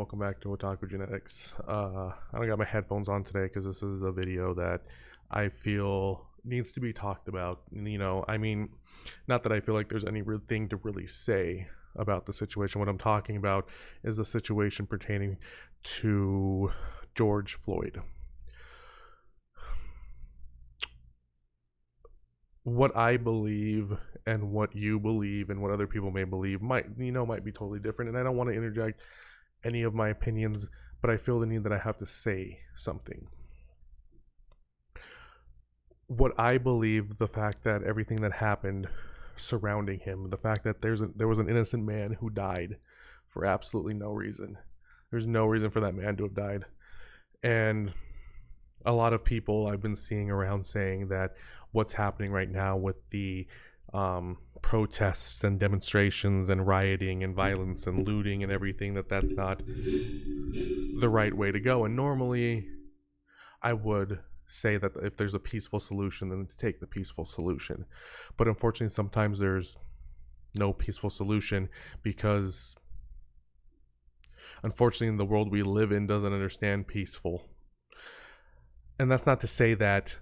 welcome back to Otaku Genetics. I don't got my headphones on today because this is a video that I feel needs to be talked about. Not that I feel like there's any real thing to really say about the situation. What I'm talking about is the situation pertaining to George Floyd. What I believe and what you believe and what other people may believe might be totally different, and I don't want to interject any of my opinions, but I feel the need that I have to say something. What I believe, the fact that everything that happened surrounding him, the fact that there was an innocent man who died for absolutely no reason. There's no reason for that man to have died. And a lot of people I've been seeing around saying that what's happening right now with the protests and demonstrations and rioting and violence and looting and everything, that's not the right way to go. And normally I would say that if there's a peaceful solution, then to take the peaceful solution. But unfortunately, sometimes there's no peaceful solution because unfortunately the world we live in doesn't understand peaceful. And that's not to say that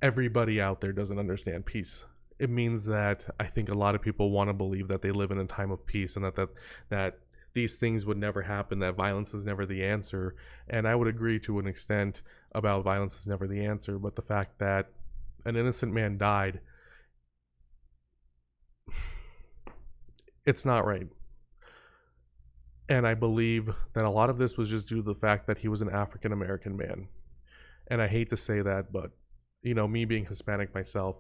everybody out there doesn't understand peace. It means that I think a lot of people want to believe that they live in a time of peace and that these things would never happen, that violence is never the answer. And I would agree to an extent about violence is never the answer, but the fact that an innocent man died, it's not right. And I believe that a lot of this was just due to the fact that he was an African American man. And I hate to say that, but me being Hispanic myself,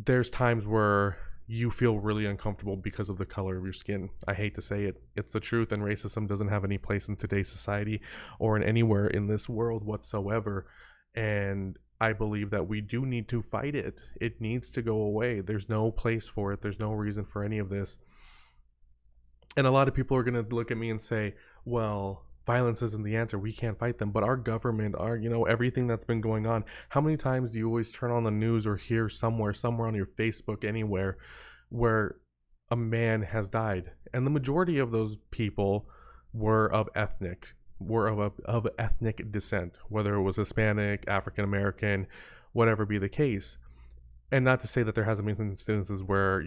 there's times where you feel really uncomfortable because of the color of your skin. I hate to say it. It's the truth, and racism doesn't have any place in today's society or in anywhere in this world whatsoever. And I believe that we do need to fight it. It needs to go away. There's no place for it. There's no reason for any of this. And a lot of people are going to look at me and say, well, violence isn't the answer. We can't fight them. But our government, everything that's been going on, how many times do you always turn on the news or hear somewhere on your Facebook, anywhere, where a man has died? And the majority of those people were of ethnic descent, whether it was Hispanic, African American, whatever be the case. And not to say that there hasn't been instances where,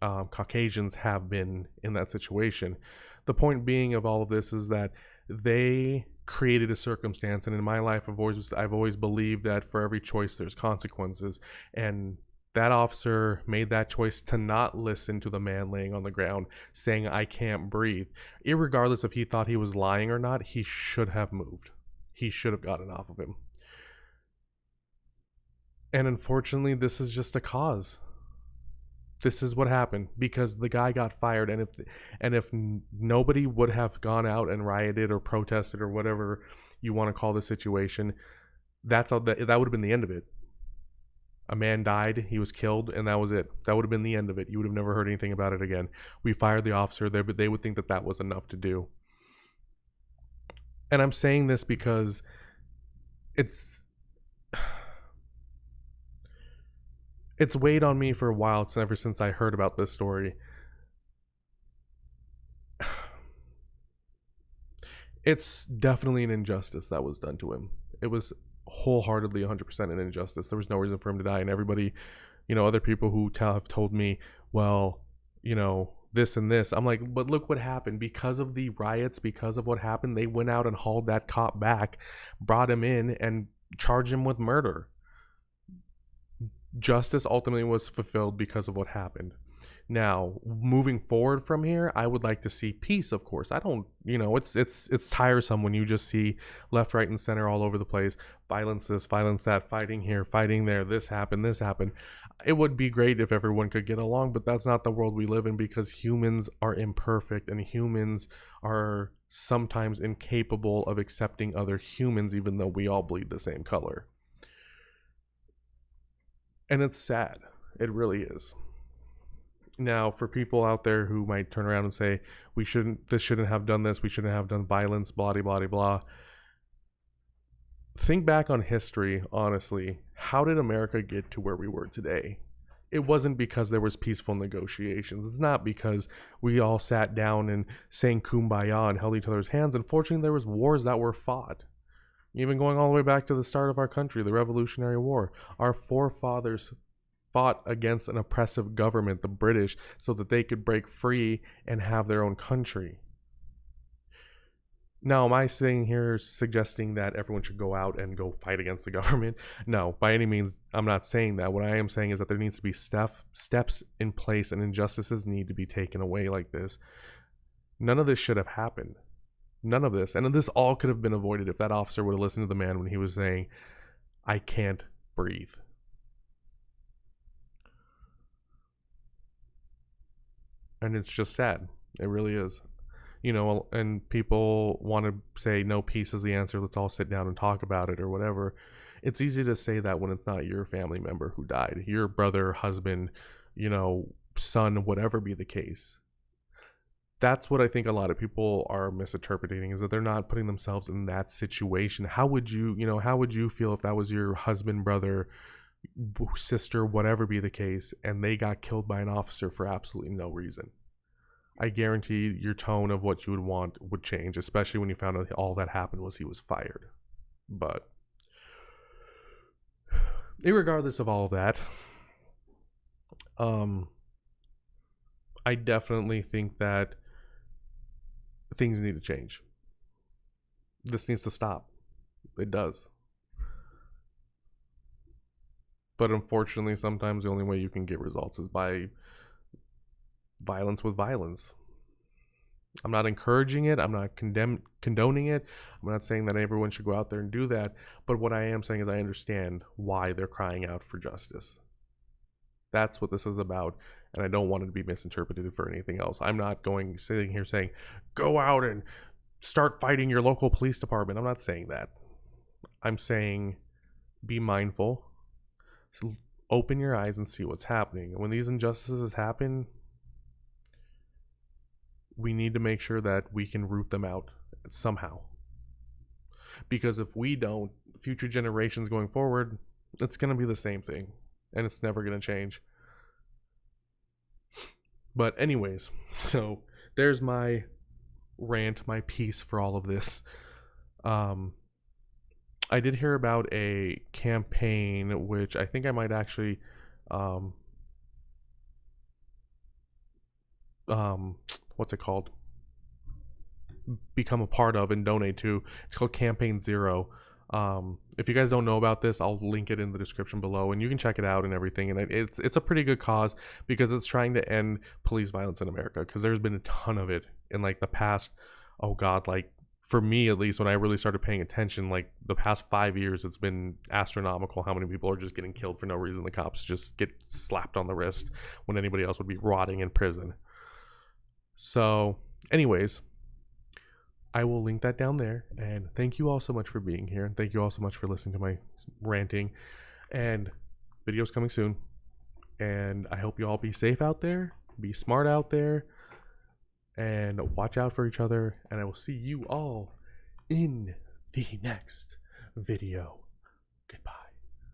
Caucasians have been in that situation. The point being of all of this is that they created a circumstance, and in my life I've always believed that for every choice there's consequences, and that officer made that choice to not listen to the man laying on the ground saying I can't breathe. Irregardless if he thought he was lying or not, he should have moved. He should have gotten off of him. And unfortunately, this is just a cause. This is what happened because the guy got fired, and if nobody would have gone out and rioted or protested or whatever you want to call the situation, that would have been the end of it. A man died, he was killed, and that was it. That would have been the end of it. You would have never heard anything about it again. We fired the officer there, but they would think that was enough to do. And I'm saying this because it's weighed on me for a while, ever since I heard about this story. It's definitely an injustice that was done to him. It was wholeheartedly 100% an injustice. There was no reason for him to die. And everybody, other people who have told me, well, this and this. I'm like, but look what happened. Because of the riots, because of what happened, they went out and hauled that cop back, brought him in, and charged him with murder. Justice ultimately was fulfilled because of what happened. Now, moving forward from here, I would like to see peace, of course. I don't, it's tiresome when you just see left, right, and center all over the place. Violence this, violence that, fighting here, fighting there, this happened. It would be great if everyone could get along, but that's not the world we live in because humans are imperfect and humans are sometimes incapable of accepting other humans, even though we all bleed the same color. And it's sad. It really is. Now, for people out there who might turn around and say, this shouldn't have done this, we shouldn't have done violence, blah, blah, blah, blah. Think back on history, honestly. How did America get to where we were today? it wasn't because there was peaceful negotiations. It's not because we all sat down and sang kumbaya and held each other's hands. Unfortunately, there was wars that were fought. Even going all the way back to the start of our country, the Revolutionary War. Our forefathers fought against an oppressive government, the British, so that they could break free and have their own country. Now, am I sitting here suggesting that everyone should go out and go fight against the government? No, by any means, I'm not saying that. What I am saying is that there needs to be steps in place and injustices need to be taken away like this. None of this should have happened. None of this. And this all could have been avoided if that officer would have listened to the man when he was saying, I can't breathe. And it's just sad. It really is. You know, and people want to say no peace is the answer. Let's all sit down and talk about it or whatever. It's easy to say that when it's not your family member who died, your brother, husband, you know, son, whatever be the case. That's what I think a lot of people are misinterpreting, is that they're not putting themselves in that situation. How would you feel if that was your husband, brother, sister, whatever be the case, and they got killed by an officer for absolutely no reason? I guarantee your tone of what you would want would change, especially when you found out all that happened was he was fired. But regardless of all of that, I definitely think that things need to change. This needs to stop. It does. But unfortunately, sometimes the only way you can get results is by violence with violence. I'm not encouraging it. I'm not condoning it. I'm not saying that everyone should go out there and do that. But what I am saying is I understand why they're crying out for justice. That's what this is about. And I don't want it to be misinterpreted for anything else. I'm not sitting here saying, go out and start fighting your local police department. I'm not saying that. I'm saying be mindful. So open your eyes and see what's happening. And when these injustices happen, we need to make sure that we can root them out somehow. Because if we don't, future generations going forward, it's going to be the same thing. And it's never going to change. But anyways, so there's my rant, my piece for all of this. I did hear about a campaign, which I think I might actually what's it called? Become a part of and donate to. It's called Campaign Zero. If you guys don't know about this, I'll link it in the description below, and you can check it out and everything. And it's a pretty good cause because it's trying to end police violence in America, because there's been a ton of it in like the past, oh god, like for me at least, when I really started paying attention, like the past 5 years, it's been astronomical how many people are just getting killed for no reason. The cops just get slapped on the wrist when anybody else would be rotting in prison. So anyways, I will link that down there, and thank you all so much for being here, and thank you all so much for listening to my ranting, and videos coming soon. And I hope you all be safe out there, be smart out there, and watch out for each other, and I will see you all in the next video. Goodbye.